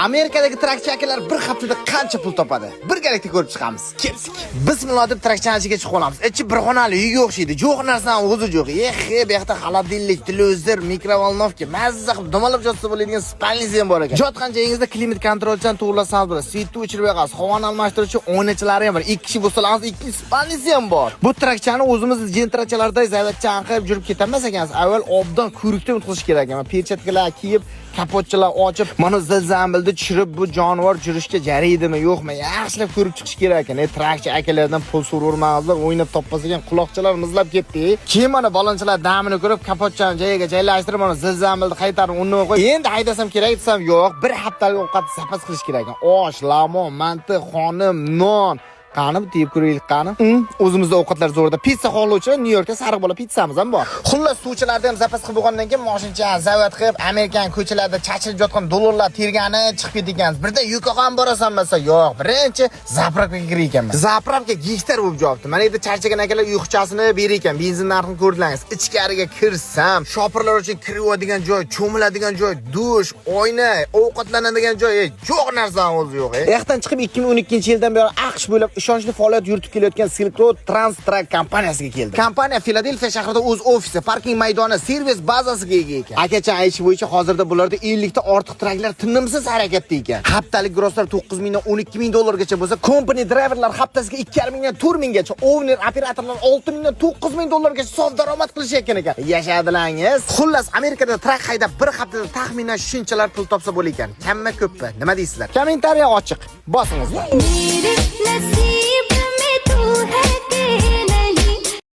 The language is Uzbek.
Amerikadagi traktorchilar bir haftada qancha pul topadi? Birgalikda ko'rib chiqamiz. Keldik. Bismillah deb traktorchiga chiqib olamiz. Ichi bir xonali uyga o'xshaydi. Yo'q narsaning o'zi yo'q. Bu yoqda xolodilnik, televizor, mikrovolnovka, mazza qilib dumalab jotsa bo'ladigan spalniz ham bor ekan. Jotgan joyingizda klimat kontrolchidan to'g'rilasangiz bo'ladi. Svetni o'chirib qo'yasiz. Havoni almashtiruvchi o'ynachalari ham bor. 2 kishi bo'lsangiz 2 spalniz ham bor. Bu traktorni o'zimiz jentrachalarda zavatchan qilib yurib ketamas ekansiz. Avval obdan ko'rikda o'tqizish kerak ekan. Perchatkalar kiyib, kapotchalar ochib, mana zilzambilni tushirib bu jonivor yurishga jaraydimi, yo'qmi? Yaxshilab ko'rib chiqish kerak ekan. Traktor akalardan pul so'ravermangizlar, o'ynab topmasagan quloqchalar mizlab ketdi. Keyin mana balonchilar damini ko'rib, kapotchani joyiga joylashtirib, mana zilzambilni qaytarib undan qo'y. Endi haydasam kerak desam, yo'q, bir haftalik ovqat zapas qilish kerak ekan. Osh, lamon, manti, xonim, non qani deb ko'raylik qani. O'zimizda ovqatlar zo'rda. Pizza xohlovchilar New Yorkda sariq bola pizzamiz ham bor. Xullas suvchilarda ham zapas qilib bo'lgandan keyin mashincha zavat qilib, Amerikan ko'chalarida chachilib yotgan dollarlar tergani chiqib ketgansiz. Birdan Yokoham borasan masa, yo'q. Birinchi zapravkaga kirar ekanman. Zapravka gektar bo'lib jopti. Mana endi charchagan akalar uyquchasini berar ekan. Benzin narxini ko'rdingiz. Ichkariga kirsam, shopirlar uchun kiradigan joy, cho'miladigan joy, dush, oyna, ovqatlanadigan joy, yo'q narsaning o'zi yo'q. Yaxdan chiqib 2012-yildan beri AQSh bo'ylab ishonchli faoliyat yuritib kelayotgan Silk Road Transtrack kompaniyasiga keldi. Kompaniya Filadelfiya shahrida o'z ofisi, parking maydoni, servis bazasiga ega ekan. Akachan aytish bo'yicha hozirda bularda 50 ta ortiq traklar tinimsiz harakatda ekan. Haftalik grosslar 9 mingdan 12 ming dollargacha bo'lsa, company driverlar haftasiga 2,5 mingdan 4 minggacha, owner operatorlar 6 mingdan 9 ming dollargacha sof daromad qilishayotgan ekan. Yashadilangiz. Xullas, Amerikada trak haydab bir haftada taxminan shunchalar pul topsa bo'lar ekan. Kammi ko'pmi? Nima deysizlar? Kommentariya ochiq. Bosingiz.